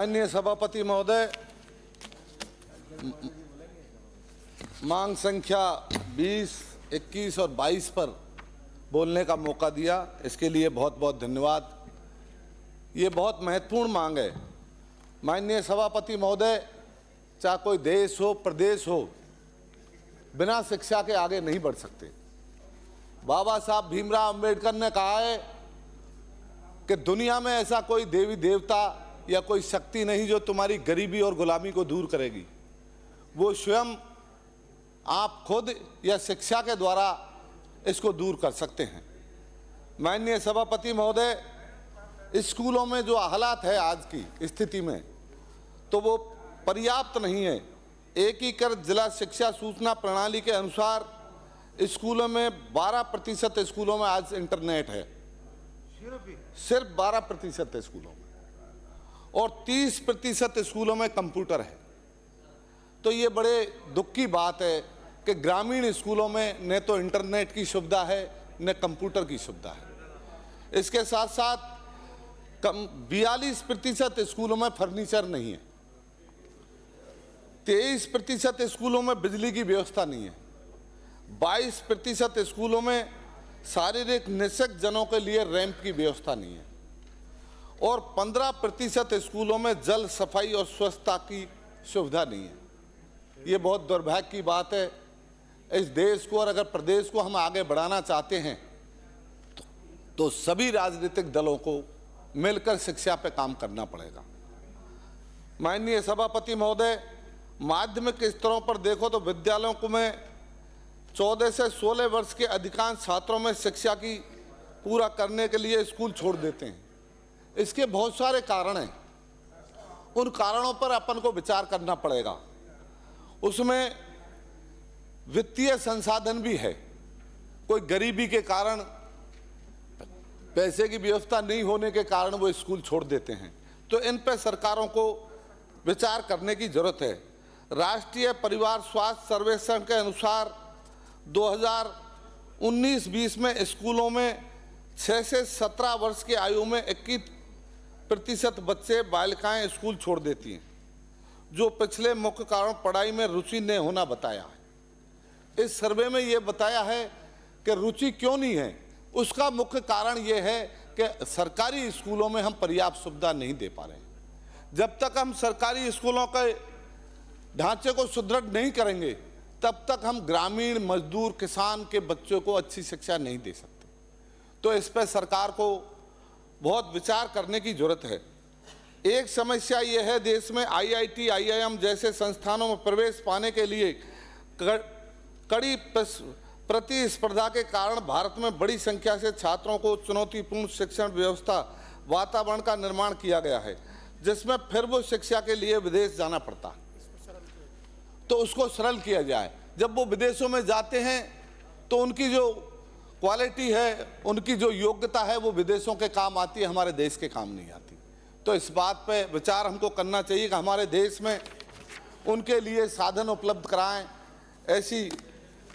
माननीय सभापति महोदय, मांग संख्या 20, 21 और 22 पर बोलने का मौका दिया, इसके लिए बहुत बहुत धन्यवाद। ये बहुत महत्वपूर्ण मांग है। माननीय सभापति महोदय, चाहे कोई देश हो, प्रदेश हो, बिना शिक्षा के आगे नहीं बढ़ सकते। बाबा साहब भीमराव अंबेडकर ने कहा है कि दुनिया में ऐसा कोई देवी देवता या कोई शक्ति नहीं जो तुम्हारी गरीबी और गुलामी को दूर करेगी। वो स्वयं आप खुद या शिक्षा के द्वारा इसको दूर कर सकते हैं। माननीय सभापति महोदय, स्कूलों में जो हालात है आज की स्थिति में, तो वो पर्याप्त नहीं है। एकीकृत जिला शिक्षा सूचना प्रणाली के अनुसार स्कूलों में 12% स्कूलों में आज इंटरनेट है, सिर्फ 12% स्कूलों में, और 30% स्कूलों में कंप्यूटर है। तो ये बड़े दुख की बात है कि ग्रामीण स्कूलों में न तो इंटरनेट की सुविधा है न कंप्यूटर की सुविधा है। इसके साथ साथ 42% स्कूलों में फर्नीचर नहीं है, 23% स्कूलों में बिजली की व्यवस्था नहीं है, 22% स्कूलों में शारीरिक निःशक्त जनों के लिए रैंप की व्यवस्था नहीं है, और 15% स्कूलों में जल, सफाई और स्वच्छता की सुविधा नहीं है। ये बहुत दुर्भाग्य की बात है। इस देश को और अगर प्रदेश को हम आगे बढ़ाना चाहते हैं तो सभी राजनीतिक दलों को मिलकर शिक्षा पे काम करना पड़ेगा। माननीय सभापति महोदय, माध्यमिक स्तरों पर देखो तो विद्यालयों को में 14 से 16 वर्ष के अधिकांश छात्रों में शिक्षा की पूरा करने के लिए स्कूल छोड़ देते हैं। इसके बहुत सारे कारण हैं, उन कारणों पर अपन को विचार करना पड़ेगा। उसमें वित्तीय संसाधन भी है। कोई गरीबी के कारण, पैसे की व्यवस्था नहीं होने के कारण वो स्कूल छोड़ देते हैं। तो इन पर सरकारों को विचार करने की जरूरत है। राष्ट्रीय परिवार स्वास्थ्य सर्वेक्षण के अनुसार 2019-20 में स्कूलों में 6 से 17 वर्ष की आयु में 21% बच्चे बालिकाएं स्कूल छोड़ देती हैं, जो पिछले मुख्य कारण पढ़ाई में रुचि न होना बताया है। इस सर्वे में ये बताया है कि रुचि क्यों नहीं है। उसका मुख्य कारण ये है कि सरकारी स्कूलों में हम पर्याप्त सुविधा नहीं दे पा रहे हैं। जब तक हम सरकारी स्कूलों के ढांचे को सुदृढ़ नहीं करेंगे, तब तक हम ग्रामीण मजदूर किसान के बच्चों को अच्छी शिक्षा नहीं दे सकते। तो इस पर सरकार को बहुत विचार करने की जरूरत है। एक समस्या ये है, देश में IIT, IIM जैसे संस्थानों में प्रवेश पाने के लिए कड़ी प्रतिस्पर्धा के कारण भारत में बड़ी संख्या से छात्रों को चुनौतीपूर्ण शिक्षण व्यवस्था वातावरण का निर्माण किया गया है, जिसमें फिर वो शिक्षा के लिए विदेश जाना पड़ता है। तो उसको सरल किया जाए। जब वो विदेशों में जाते हैं तो उनकी जो क्वालिटी है, उनकी जो योग्यता है, वो विदेशों के काम आती है, हमारे देश के काम नहीं आती। तो इस बात पे विचार हमको करना चाहिए कि हमारे देश में उनके लिए साधन उपलब्ध कराएं। ऐसी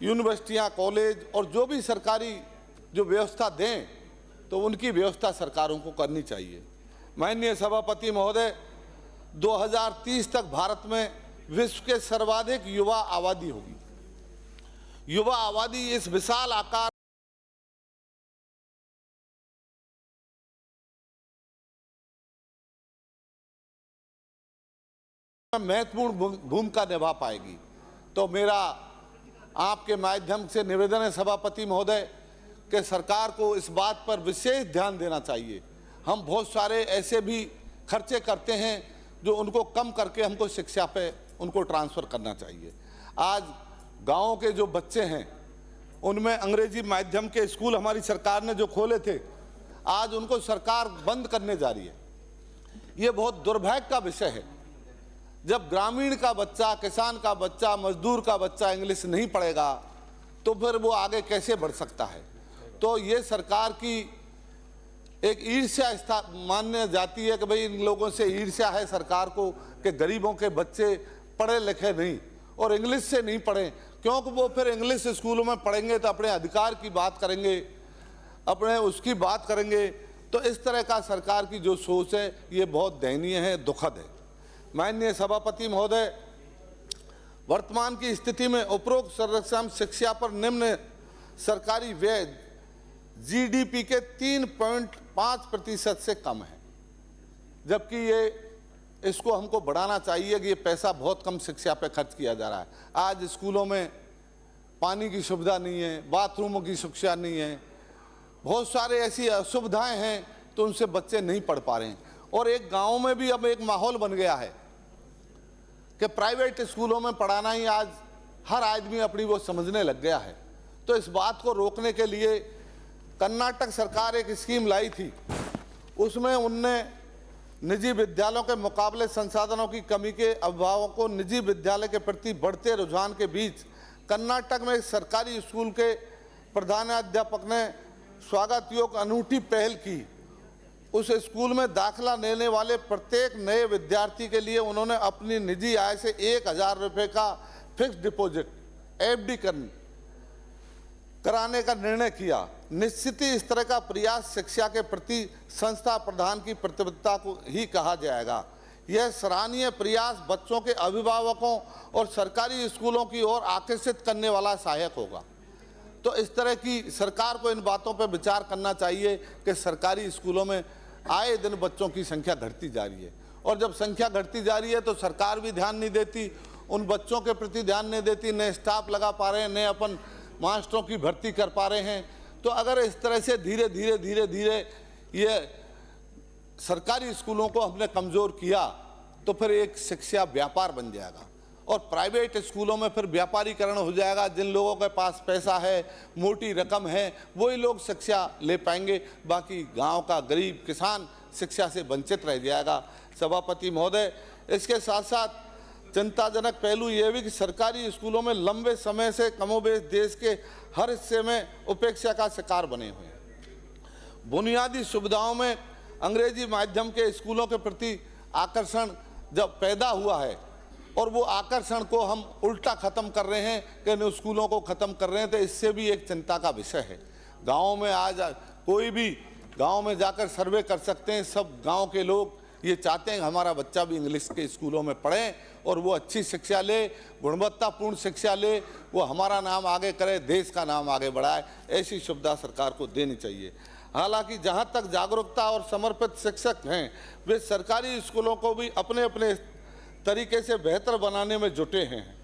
यूनिवर्सिटियां, कॉलेज और जो भी सरकारी जो व्यवस्था दें, तो उनकी व्यवस्था सरकारों को करनी चाहिए। माननीय सभापति महोदय, 2030 तक भारत में विश्व के सर्वाधिक युवा आबादी होगी। युवा आबादी इस विशाल आकार महत्वपूर्ण भूमिका निभा पाएगी। तो मेरा आपके माध्यम से निवेदन है सभापति महोदय कि सरकार को इस बात पर विशेष ध्यान देना चाहिए। हम बहुत सारे ऐसे भी खर्चे करते हैं जो उनको कम करके हमको शिक्षा पे उनको ट्रांसफ़र करना चाहिए। आज गाँव के जो बच्चे हैं, उनमें अंग्रेजी माध्यम के स्कूल हमारी सरकार ने जो खोले थे, आज उनको सरकार बंद करने जा रही है। ये बहुत दुर्भाग्य का विषय है। जब ग्रामीण का बच्चा, किसान का बच्चा, मजदूर का बच्चा इंग्लिश नहीं पढ़ेगा तो फिर वो आगे कैसे बढ़ सकता है। तो ये सरकार की एक ईर्ष्या मानने जाती है कि भाई इन लोगों से ईर्ष्या है सरकार को कि गरीबों के बच्चे पढ़े लिखे नहीं और इंग्लिश से नहीं पढ़ें, क्योंकि वो फिर इंग्लिश स्कूलों में पढ़ेंगे तो अपने अधिकार की बात करेंगे, अपने उसकी बात करेंगे। तो इस तरह का सरकार की जो सोच है, ये बहुत दयनीय है, दुखद है। माननीय सभापति महोदय, वर्तमान की स्थिति में उपरोक्त सर्वश्रेष्ठ शिक्षा पर निम्न सरकारी व्यय जीडीपी के 3.5% से कम है, जबकि इसको हमको बढ़ाना चाहिए कि ये पैसा बहुत कम शिक्षा पे खर्च किया जा रहा है। आज स्कूलों में पानी की सुविधा नहीं है, बाथरूमों की सुविधा नहीं है, बहुत सारे ऐसी असुविधाएं हैं, तो उनसे बच्चे नहीं पढ़ पा रहे हैं। और एक गांव में भी अब एक माहौल बन गया है कि प्राइवेट स्कूलों में पढ़ाना ही आज हर आदमी अपनी वो समझने लग गया है। तो इस बात को रोकने के लिए कर्नाटक सरकार एक स्कीम लाई थी, उसमें उनने निजी विद्यालयों के मुकाबले संसाधनों की कमी के अभाव को निजी विद्यालय के प्रति बढ़ते रुझान के बीच कर्नाटक में एक सरकारी स्कूल के प्रधानाध्यापक ने स्वागत योग्य अनूठी पहल की। उस स्कूल में दाखिला लेने वाले प्रत्येक नए विद्यार्थी के लिए उन्होंने अपनी निजी आय से 1000 रुपये का फिक्स डिपॉजिट एफडी कराने का निर्णय किया। निश्चित ही इस तरह का प्रयास शिक्षा के प्रति संस्था प्रधान की प्रतिबद्धता को ही कहा जाएगा। यह सराहनीय प्रयास बच्चों के अभिभावकों और सरकारी स्कूलों की ओर आकर्षित करने वाला सहायक होगा। तो इस तरह की सरकार को इन बातों पर विचार करना चाहिए कि सरकारी स्कूलों में आए दिन बच्चों की संख्या घटती जा रही है, और जब संख्या घटती जा रही है तो सरकार भी ध्यान नहीं देती, उन बच्चों के प्रति ध्यान नहीं देती, नए स्टाफ लगा पा रहे हैं, नए अपन मास्टरों की भर्ती कर पा रहे हैं। तो अगर इस तरह से धीरे धीरे ये सरकारी स्कूलों को हमने कमज़ोर किया तो फिर एक शिक्षा व्यापार बन जाएगा, और प्राइवेट स्कूलों में फिर व्यापारीकरण हो जाएगा। जिन लोगों के पास पैसा है, मोटी रकम है, वही लोग शिक्षा ले पाएंगे, बाकी गांव का गरीब किसान शिक्षा से वंचित रह जाएगा। सभापति महोदय, इसके साथ साथ चिंताजनक पहलू ये भी कि सरकारी स्कूलों में लंबे समय से कमोबेश देश के हर हिस्से में उपेक्षा का शिकार बने हुए हैं। बुनियादी सुविधाओं में अंग्रेजी माध्यम के स्कूलों के प्रति आकर्षण जब पैदा हुआ है, और वो आकर्षण को हम उल्टा ख़त्म कर रहे हैं कि इन स्कूलों को ख़त्म कर रहे हैं, तो इससे भी एक चिंता का विषय है। गाँव में आज कोई भी गाँव में जाकर सर्वे कर सकते हैं, सब गाँव के लोग ये चाहते हैं हमारा बच्चा भी इंग्लिश के स्कूलों में पढ़े और वो अच्छी शिक्षा ले, गुणवत्तापूर्ण शिक्षा ले, वो हमारा नाम आगे करे, देश का नाम आगे बढ़ाए। ऐसी सुविधा सरकार को देनी चाहिए। हालांकि जहां तक जागरूकता और समर्पित शिक्षक हैं, वे सरकारी स्कूलों को भी अपने अपने तरीके से बेहतर बनाने में जुटे हैं,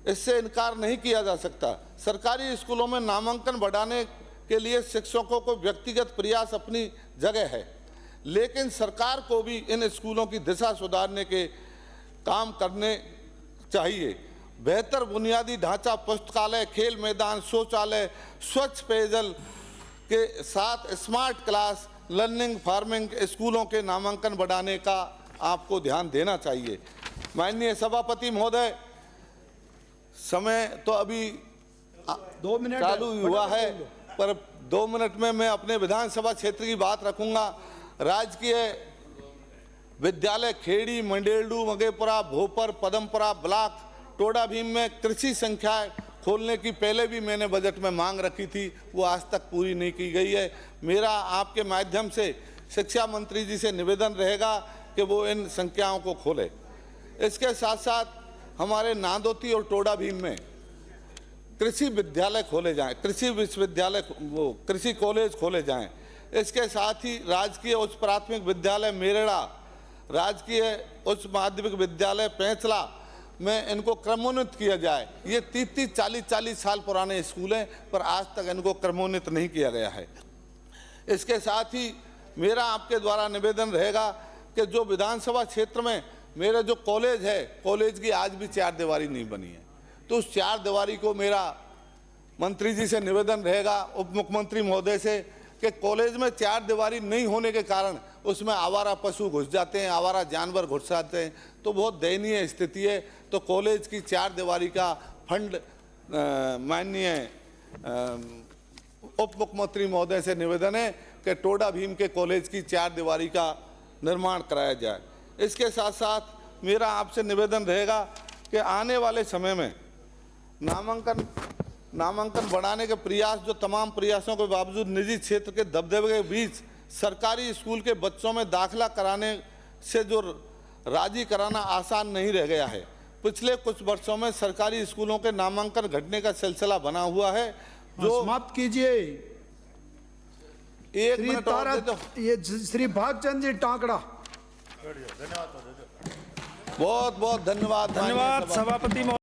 इससे इनकार नहीं किया जा सकता। सरकारी स्कूलों में नामांकन बढ़ाने के लिए शिक्षकों को व्यक्तिगत प्रयास अपनी जगह है, लेकिन सरकार को भी इन स्कूलों की दिशा सुधारने के काम करने चाहिए। बेहतर बुनियादी ढांचा, पुस्तकालय, खेल मैदान, शौचालय, स्वच्छ पेयजल के साथ स्मार्ट क्लास, लर्निंग फार्मिंग स्कूलों के नामांकन बढ़ाने का आपको ध्यान देना चाहिए। माननीय सभापति महोदय, समय तो अभी 2 मिनट चालू हुआ है, पर 2 मिनट में मैं अपने विधानसभा क्षेत्र की बात रखूंगा। राजकीय विद्यालय खेड़ी, मंडेलडू, मगेपुरा, भोपर, पदमपुरा ब्लॉक टोडा भीम में कृषि संख्या खोलने की पहले भी मैंने बजट में मांग रखी थी, वो आज तक पूरी नहीं की गई है। मेरा आपके माध्यम से शिक्षा मंत्री जी से निवेदन रहेगा कि वो इन संख्याओं को खोले। इसके साथ साथ हमारे नांदोती और टोडा भीम में कृषि विद्यालय खोले जाएं, कृषि विश्वविद्यालय, वो कृषि कॉलेज खोले जाएं। इसके साथ ही राजकीय उच्च प्राथमिक विद्यालय मेरड़ा, राजकीय उच्च माध्यमिक विद्यालय पैंचला में इनको क्रमोन्नत किया जाए। ये 30-30, 40-40 साल पुराने स्कूल हैं, पर आज तक इनको क्रमोन्नत नहीं किया गया है। इसके साथ ही मेरा आपके द्वारा निवेदन रहेगा कि जो विधानसभा क्षेत्र में मेरा जो कॉलेज है, कॉलेज की आज भी 4 दीवारी नहीं बनी है, तो उस 4 दीवारी को मेरा मंत्री जी से निवेदन रहेगा, उप मुख्यमंत्री महोदय से, कि कॉलेज में 4 दीवारी नहीं होने के कारण उसमें आवारा पशु घुस जाते हैं, आवारा जानवर घुस जाते हैं, तो बहुत दयनीय स्थिति है। तो कॉलेज की 4 दीवारी का फंड माननीय उप मुख्यमंत्री महोदय से निवेदन है कि टोडा भीम के कॉलेज की 4 दीवारी का निर्माण कराया जाए। इसके साथ साथ मेरा आपसे निवेदन रहेगा कि आने वाले समय में नामांकन बढ़ाने के प्रयास, जो तमाम प्रयासों के बावजूद निजी क्षेत्र के दबदबे के बीच सरकारी स्कूल के बच्चों में दाखिला कराने से जो राजी कराना आसान नहीं रह गया है। पिछले कुछ वर्षों में सरकारी स्कूलों के नामांकन घटने का सिलसिला बना हुआ है, जो समाप्त कीजिए। एक श्री मिनट और दे दो। ये श्री भागचंद जी टांकड़ा। बहुत बहुत धन्यवाद। धन्यवाद सभापति महोदय।